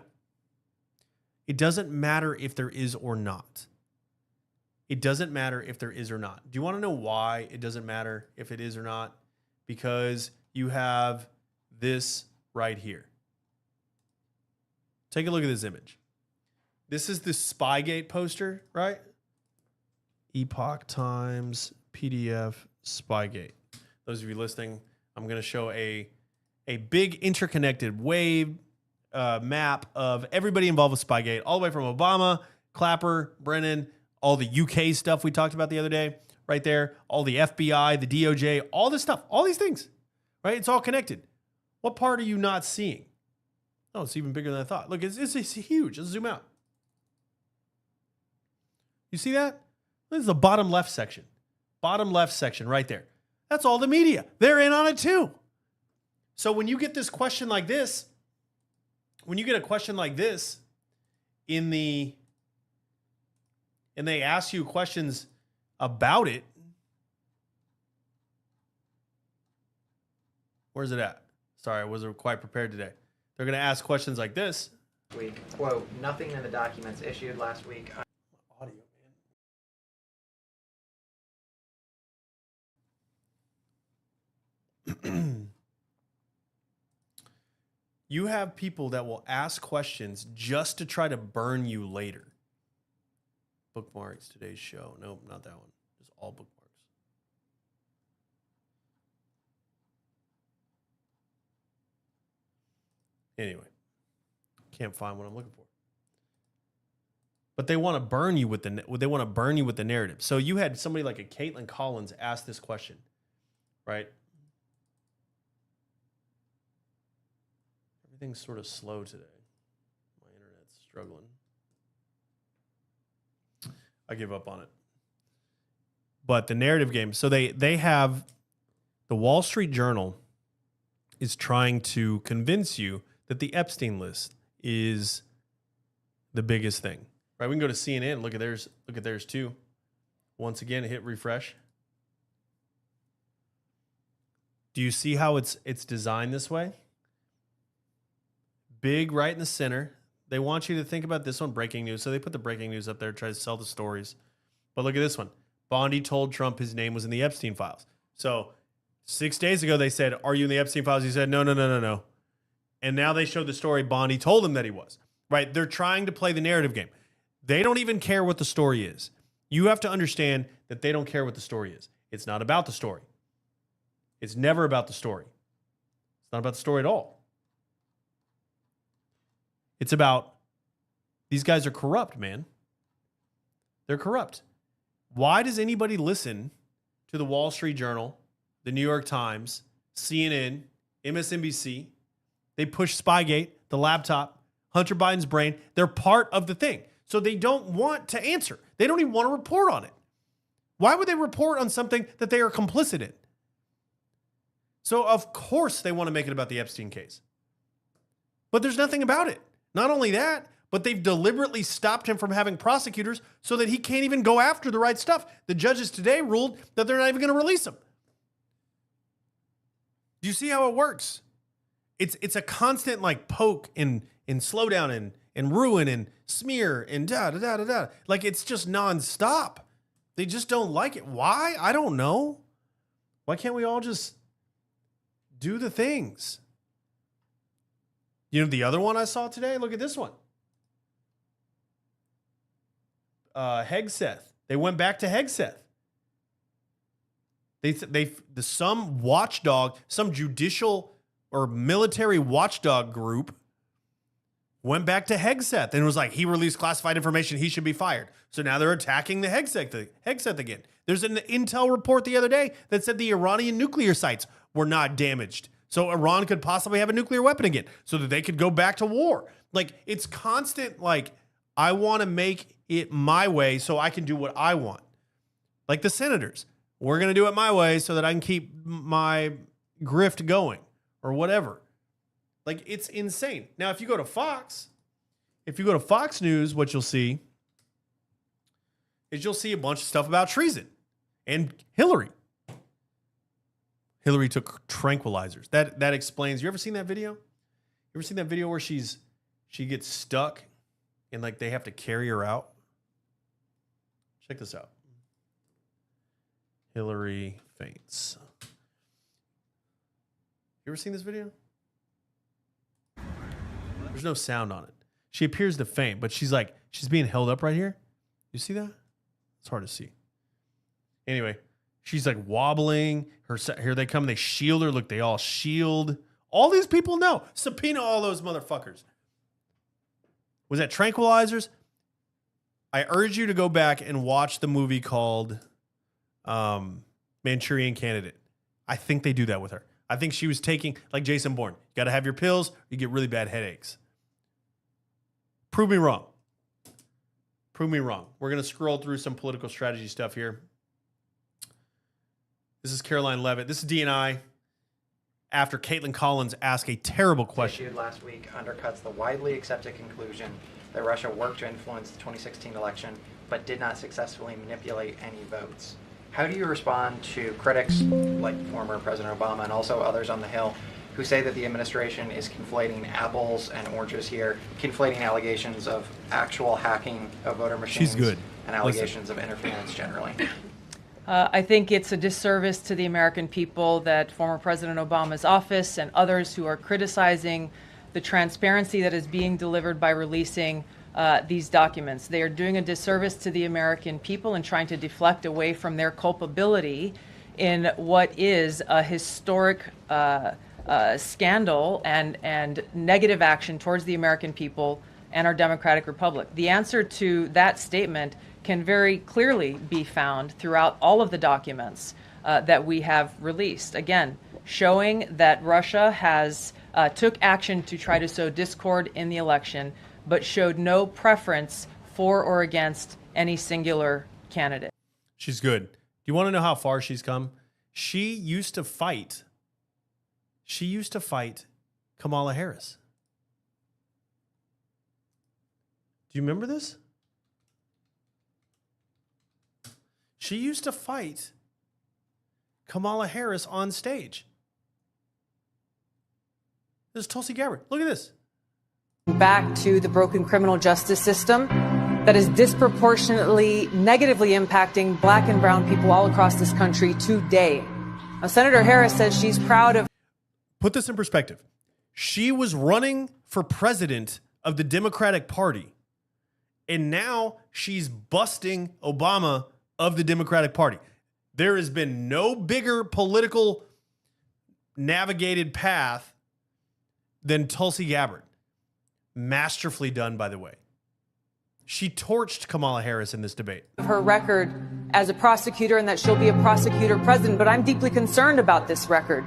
It doesn't matter if there is or not. It doesn't matter if there is or not. Do you want to know why it doesn't matter if it is or not? Because you have this right here. Take a look at this image. This is the Spygate poster, right? Epoch Times PDF Spygate. Those of you listening, I'm going to show a big interconnected wave map of everybody involved with Spygate, all the way from Obama, Clapper, Brennan, all the UK stuff we talked about the other day, right there, all the FBI, the DOJ, all this stuff, all these things, right? It's all connected. What part are you not seeing? Oh, it's even bigger than I thought. Look, it's huge. Let's zoom out. You see that? This is the bottom left section. Bottom left section right there. That's all the media. They're in on it too. So when you get this question like this, when you get a question like this and they ask you questions about it, where's it at? Sorry, I wasn't quite prepared today. They're going to ask questions like this. We quote, nothing in the documents issued last week. Audio, man. You have people that will ask questions just to try to burn you later. Bookmarks, today's show. Nope, not that one. Just all bookmarks. Anyway, can't find what I'm looking for. But they want to burn you with the narrative. So you had somebody like a Caitlin Collins ask this question, right? Everything's sort of slow today. My internet's struggling. I give up on it. But the narrative game, so they have, the Wall Street Journal is trying to convince you that the Epstein list is the biggest thing. Right? We can go to CNN, look at theirs too. Once again, hit refresh. Do you see how it's designed this way? Big right in the center. They want you to think about this one, breaking news. So they put the breaking news up there, try to sell the stories. But look at this one. Bondi told Trump his name was in the Epstein files. So 6 days ago, they said, are you in the Epstein files? He said, no. And now they showed the story. Bondi told him that he was. Right? They're trying to play the narrative game. They don't even care what the story is. You have to understand that they don't care what the story is. It's not about the story. It's never about the story. It's not about the story at all. It's about these guys are corrupt, man. They're corrupt. Why does anybody listen to the Wall Street Journal, the New York Times, CNN, MSNBC? They push Spygate, the laptop, Hunter Biden's brain. They're part of the thing. So they don't want to answer. They don't even want to report on it. Why would they report on something that they are complicit in? So of course they want to make it about the Epstein case. But there's nothing about it. Not only that, but they've deliberately stopped him from having prosecutors so that he can't even go after the right stuff. The judges today ruled that they're not even going to release him. Do you see how it works? It's a constant like poke and slow down and ruin and smear and da. Like it's just nonstop. They just don't like it. Why? I don't know. Why can't we all just do the things? You know, the other one I saw today, look at this one. Hegseth. They went back to Hegseth. Some watchdog, some judicial or military watchdog group went back to Hegseth and was like, he released classified information, he should be fired. So now they're attacking the Hegseth again. There's an intel report the other day that said the Iranian nuclear sites were not damaged. So Iran could possibly have a nuclear weapon again so that they could go back to war. Like it's constant, like I want to make it my way so I can do what I want. Like the senators, we're going to do it my way so that I can keep my grift going or whatever. Like it's insane. Now, if you go to Fox News, what you'll see is you'll see a bunch of stuff about treason and Hillary. Hillary took tranquilizers. That explains. You ever seen that video? You ever seen that video where she gets stuck and like they have to carry her out? Check this out. Hillary faints. You ever seen this video? There's no sound on it. She appears to faint, but she's being held up right here. You see that? It's hard to see. Anyway, she's like wobbling. Here they come. They shield her. Look, they all shield. All these people know. Subpoena all those motherfuckers. Was that tranquilizers? I urge you to go back and watch the movie called Manchurian Candidate. I think they do that with her. I think she was taking, like Jason Bourne, you got to have your pills, or you get really bad headaches. Prove me wrong. Prove me wrong. We're going to scroll through some political strategy stuff here. This is Caroline Leavitt. This is D&I after Caitlin Collins asked a terrible question. Issued last week undercuts the widely accepted conclusion that Russia worked to influence the 2016 election, but did not successfully manipulate any votes. How do you respond to critics like former President Obama and also others on the Hill who say that the administration is conflating apples and oranges here, conflating allegations of actual hacking of voter machines and allegations of interference generally? I think it's a disservice to the American people that former President Obama's office and others who are criticizing the transparency that is being delivered by releasing these documents. They are doing a disservice to the American people and trying to deflect away from their culpability in what is a historic scandal and negative action towards the American people and our democratic republic. The answer to that statement can very clearly be found throughout all of the documents that we have released. Again, showing that Russia has took action to try to sow discord in the election, but showed no preference for or against any singular candidate. She's good. Do you want to know how far she's come? She used to fight Kamala Harris. Do you remember this? She used to fight Kamala Harris on stage. This is Tulsi Gabbard. Look at this. Back to the broken criminal justice system that is disproportionately negatively impacting black and brown people all across this country today. Now, Senator Harris says she's proud of. Put this in perspective. She was running for president of the Democratic Party, and now she's busting Obama of the Democratic Party. There has been no bigger political navigated path than Tulsi Gabbard. Masterfully done, by the way. She torched Kamala Harris in this debate. Her record as a prosecutor and that she'll be a prosecutor president, but I'm deeply concerned about this record.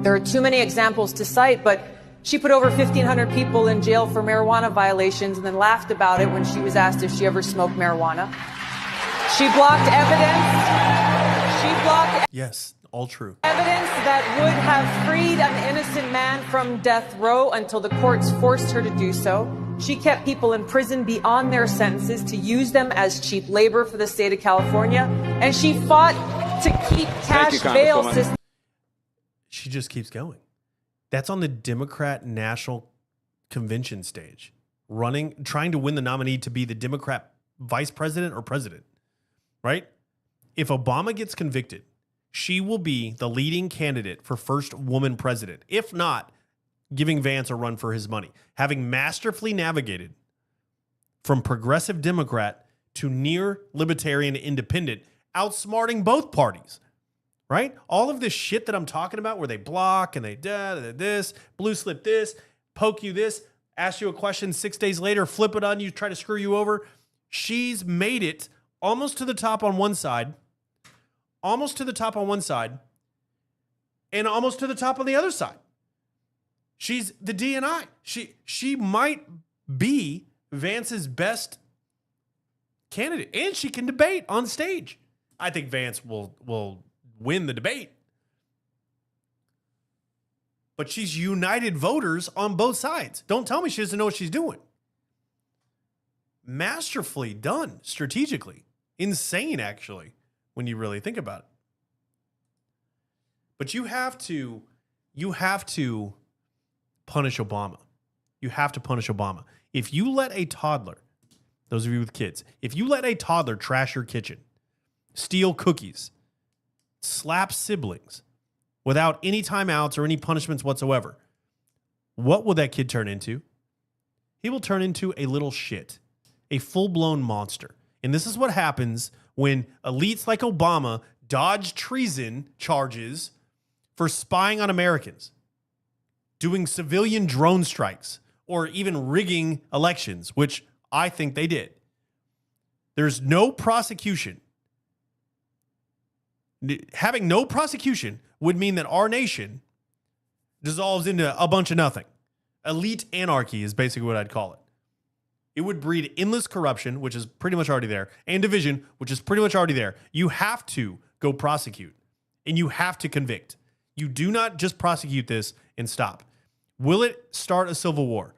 There are too many examples to cite, but she put over 1,500 people in jail for marijuana violations and then laughed about it when she was asked if she ever smoked marijuana. She blocked evidence. She blocked Yes, all true. evidence that would have freed an innocent man from death row until the courts forced her to do so. She kept people in prison beyond their sentences to use them as cheap labor for the state of California. And she fought to keep cash bail systems. She just keeps going. That's on the Democrat National Convention stage, trying to win the nominee to be the Democrat vice president or president, right? If Obama gets convicted, she will be the leading candidate for first woman president. If not, giving Vance a run for his money, having masterfully navigated from progressive Democrat to near libertarian independent, outsmarting both parties, right? All of this shit that I'm talking about where they block and they this, blue slip this, poke you this, ask you a question 6 days later, flip it on you, try to screw you over. She's made it almost to the top on one side, and almost to the top on the other side. She's the DNI. She might be Vance's best candidate, and she can debate on stage. I think Vance will win the debate. But she's united voters on both sides. Don't tell me she doesn't know what she's doing. Masterfully done, strategically. Insane, actually, when you really think about it. But you have to punish Obama. You have to punish Obama. If you let a toddler, those of you with kids, if you let a toddler trash your kitchen, steal cookies, slap siblings without any timeouts or any punishments whatsoever, what will that kid turn into? He will turn into a little shit, a full-blown monster. And this is what happens when elites like Obama dodge treason charges for spying on Americans, doing civilian drone strikes, or even rigging elections, which I think they did. There's no prosecution. Having no prosecution would mean that our nation dissolves into a bunch of nothing. Elite anarchy is basically what I'd call it. It would breed endless corruption, which is pretty much already there, and division, which is pretty much already there. You have to go prosecute, and you have to convict. You do not just prosecute this and stop. Will it start a civil war?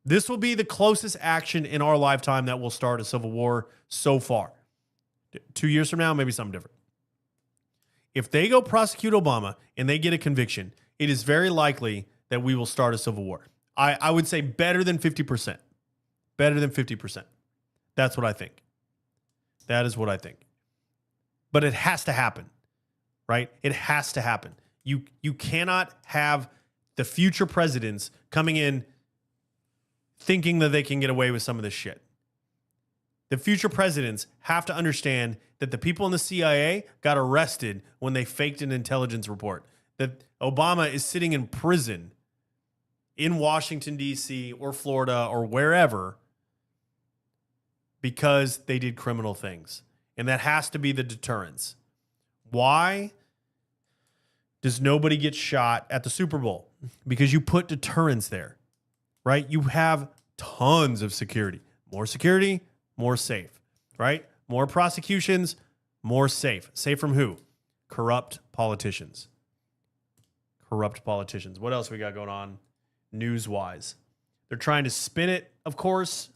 This will be the closest action in our lifetime that will start a civil war so far. 2 years from now, maybe something different. If they go prosecute Obama and they get a conviction, it is very likely that we will start a civil war. I would say better than 50%. Better than 50%. That's what I think. That is what I think. But it has to happen, right? It has to happen. You cannot have the future presidents coming in thinking that they can get away with some of this shit. The future presidents have to understand that the people in the CIA got arrested when they faked an intelligence report. That Obama is sitting in prison in Washington, D.C. or Florida or wherever because they did criminal things. And that has to be the deterrence. Why does nobody get shot at the Super Bowl? Because you put deterrence there, right? You have tons of security. More security, more safe, right? More prosecutions, more safe. Safe from who? Corrupt politicians. Corrupt politicians. What else we got going on news-wise? They're trying to spin it, of course.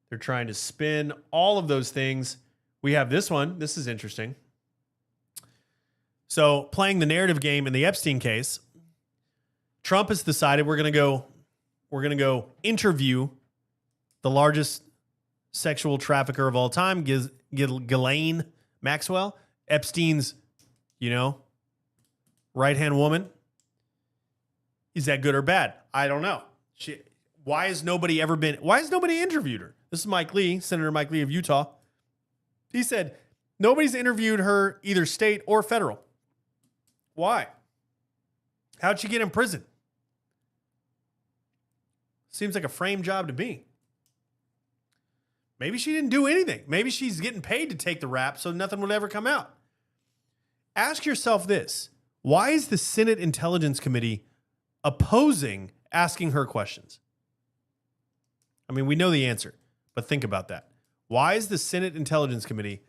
They're trying to spin all of those things. We have this one. This is interesting. So playing the narrative game in the Epstein case, Trump has decided we're going to go interview the largest sexual trafficker of all time, Ghislaine Maxwell, Epstein's, right-hand woman. Is that good or bad? I don't know. Why has nobody interviewed her? This is Mike Lee, Senator Mike Lee of Utah. He said, nobody's interviewed her, either state or federal. Why? How'd she get in prison? Seems like a frame job to me. Maybe she didn't do anything. Maybe she's getting paid to take the rap so nothing would ever come out. Ask yourself this. Why is the Senate Intelligence Committee opposing asking her questions? I mean, we know the answer, but think about that. Why is the Senate Intelligence Committee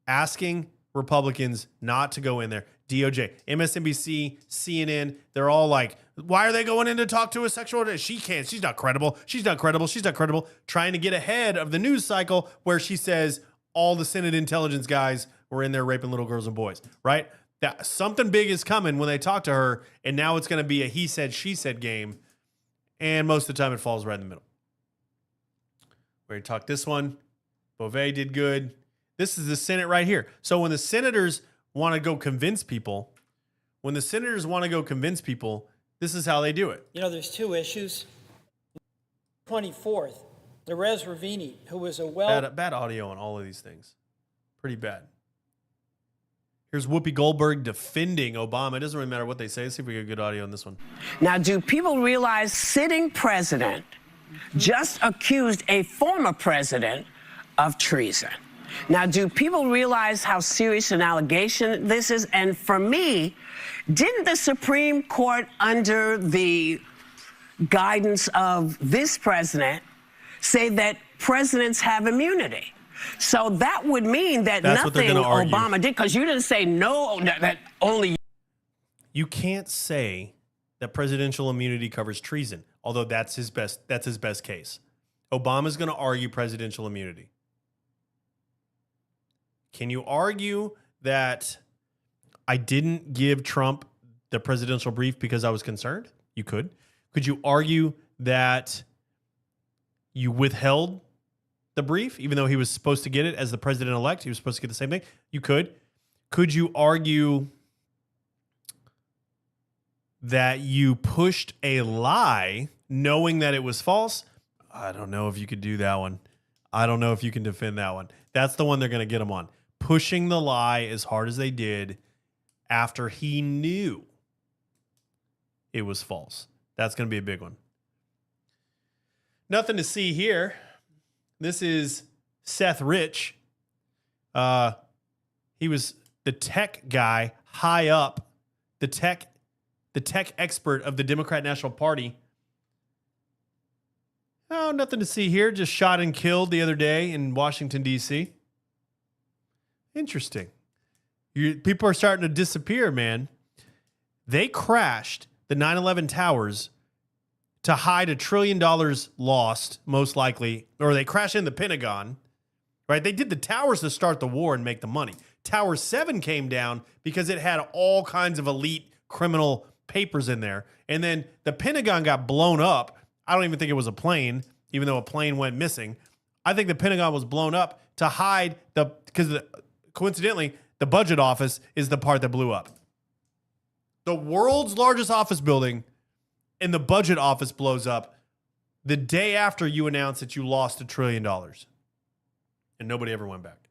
asking Republicans not to go in there? DOJ, MSNBC, CNN, they're all like, why are they going in to talk to a sexual? She can't. She's not credible. She's not credible. She's not credible. Trying to get ahead of the news cycle where she says all the Senate intelligence guys were in there raping little girls and boys, right? That something big is coming when they talk to her, and now it's going to be a he said, she said game, and most of the time it falls right in the middle. We already talked this one. Beauvais did good. This is the Senate right here. So when the senators want to go convince people, this is how they do it. You know, there's two issues. 24th, Perez Ravini, who was a bad audio on all of these things. Pretty bad. Here's Whoopi Goldberg defending Obama. It doesn't really matter what they say. Let's see if we get good audio on this one. Now, do people realize sitting president just accused a former president of treason? Now, do people realize how serious an allegation this is? And for me, didn't the Supreme Court, under the guidance of this president, say that presidents have immunity? So that would mean that nothing Obama did, because you didn't say no, that only. You can't say that presidential immunity covers treason, although that's his best case. Obama's going to argue presidential immunity. Can you argue that I didn't give Trump the presidential brief because I was concerned? You could. Could you argue that you withheld the brief, even though he was supposed to get it as the president-elect? He was supposed to get the same thing. You could. Could you argue that you pushed a lie knowing that it was false? I don't know if you could do that one. I don't know if you can defend that one. That's the one they're going to get him on. Pushing the lie as hard as they did after he knew it was false. That's going to be a big one. Nothing to see here. This is Seth Rich. He was the tech guy high up, the tech expert of the Democrat National Party. Oh, nothing to see here. Just shot and killed the other day in Washington, D.C. Interesting. People are starting to disappear, man. They crashed the 9/11 towers to hide $1 trillion lost, most likely, or they crashed in the Pentagon, right? They did the towers to start the war and make the money. Tower 7 came down because it had all kinds of elite criminal papers in there. And then the Pentagon got blown up. I don't even think it was a plane, even though a plane went missing. I think the Pentagon was blown up to hide because coincidentally, the budget office is the part that blew up. The world's largest office building, and the budget office blows up the day after you announce that you lost $1 trillion. And nobody ever went back.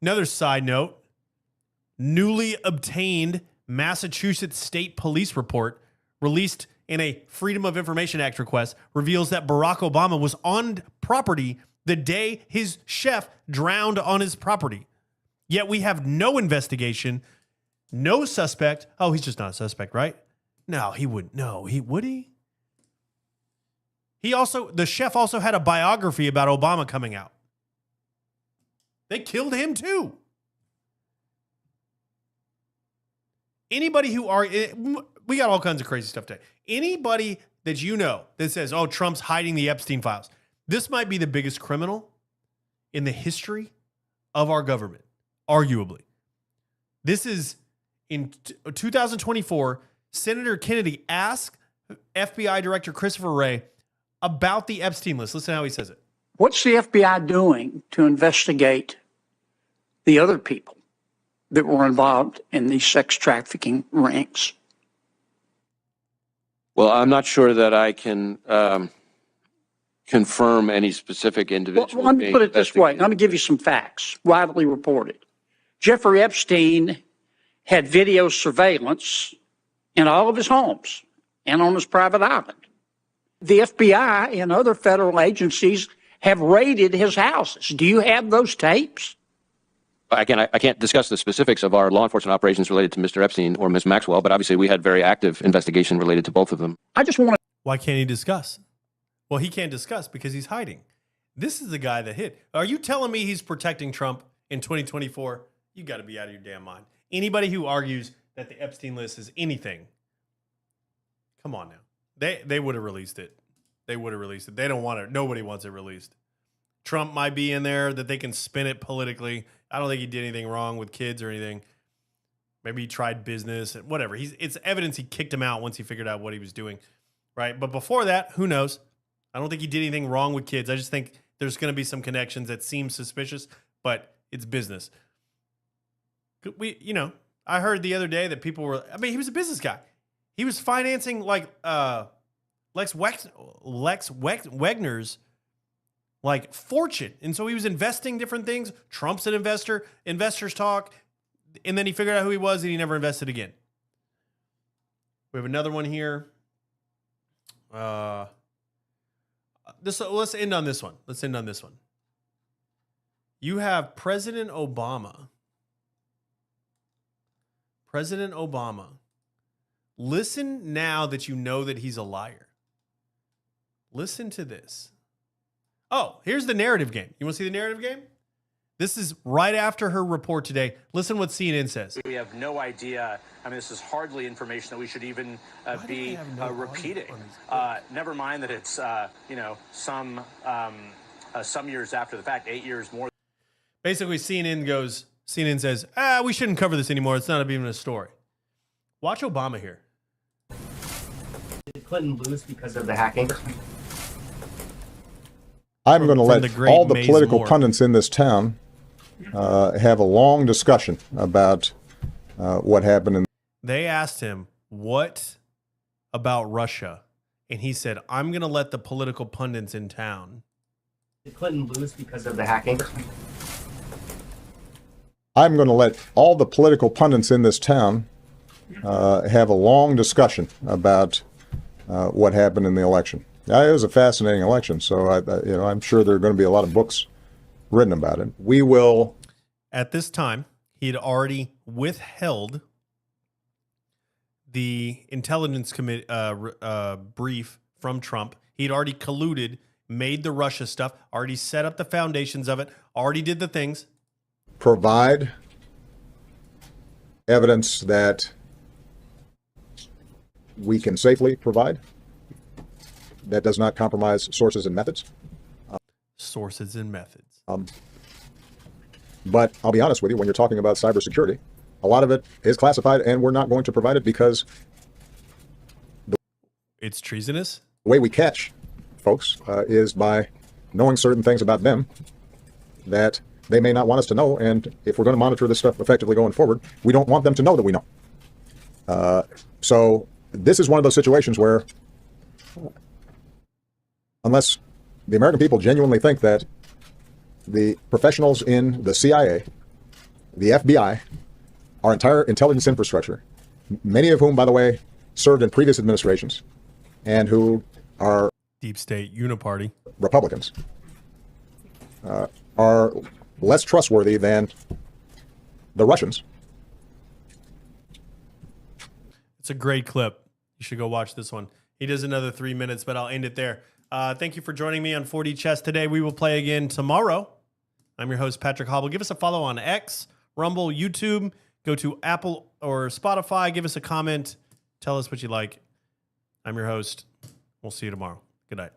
Another side note, newly obtained Massachusetts State Police report released in a Freedom of Information Act request reveals that Barack Obama was on property the day his chef drowned on his property. Yet we have no investigation, no suspect. Oh, he's just not a suspect, right? No, he wouldn't. No, would he? The chef also had a biography about Obama coming out. They killed him too. Anybody we got all kinds of crazy stuff today. Anybody that you know that says, oh, Trump's hiding the Epstein files. This might be the biggest criminal in the history of our government, arguably. This is in 2024, Senator Kennedy asked FBI Director Christopher Wray about the Epstein list. Listen to how he says it. What's the FBI doing to investigate the other people that were involved in these sex trafficking rings? Well, I'm not sure that I can confirm any specific individual. Well, let me put it this way. Let me give you some facts, widely reported. Jeffrey Epstein had video surveillance in all of his homes and on his private island. The FBI and other federal agencies have raided his houses. Do you have those tapes? Again, I can't discuss the specifics of our law enforcement operations related to Mr. Epstein or Ms. Maxwell, but obviously we had very active investigation related to both of them. I just want to... Why can't he discuss? Well, he can't discuss because he's hiding. This is the guy that hit. Are you telling me he's protecting Trump in 2024? You got to be out of your damn mind. Anybody who argues that the Epstein list is anything, come on now. They would have released it. They would have released it. They don't want it. Nobody wants it released. Trump might be in there that they can spin it politically. I don't think he did anything wrong with kids or anything. Maybe he tried business and whatever. It's evidence he kicked him out once he figured out what he was doing, right? But before that, who knows? I don't think he did anything wrong with kids. I just think there's going to be some connections that seem suspicious, but it's business. I heard the other day that people were, he was a business guy. He was financing like Lex Wagner's like fortune. And so he was investing different things. Trump's an investor, investors talk. And then he figured out who he was and he never invested again. We have another one here. Let's end on this one. You have President Obama. Listen now that you know that he's a liar. Listen to this. Oh, here's the narrative game. You want to see the narrative game? This is right after her report today. Listen what CNN says. We have no idea. This is hardly information that we should even be repeating. Never mind that it's, some years after the fact, 8 years more. Basically, CNN says, we shouldn't cover this anymore. It's not even a story. Watch Obama here. Did Clinton lose because of the hacking? I'm going to let all the political pundits in this town have a long discussion about what happened. They asked him, what about Russia? And he said, I'm going to let the political pundits in town. Did Clinton lose because of the hacking? I'm going to let all the political pundits in this town have a long discussion about what happened in the election. It was a fascinating election, so I'm sure there are going to be a lot of books written about it. We will. At this time, he had already withheld the intelligence committee brief from Trump. He'd already colluded, made the Russia stuff, already set up the foundations of it, already did the things. Provide evidence that we can safely provide. That does not compromise sources and methods. But I'll be honest with you, when you're talking about cybersecurity, a lot of it is classified, and we're not going to provide it because it's treasonous. The way we catch folks is by knowing certain things about them that they may not want us to know. And if we're going to monitor this stuff effectively going forward, we don't want them to know that we know. So this is one of those situations where, unless the American people genuinely think that the professionals in the CIA, the FBI, our entire intelligence infrastructure, many of whom, by the way, served in previous administrations and who are deep state Uniparty Republicans, are less trustworthy than the Russians. It's a great clip. You should go watch this one. He does another 3 minutes, but I'll end it there. Thank you for joining me on 4D Chess today. We will play again tomorrow. I'm your host, Patrick Hobble. Give us a follow on X, Rumble, YouTube. Go to Apple or Spotify. Give us a comment. Tell us what you like. I'm your host. We'll see you tomorrow. Good night.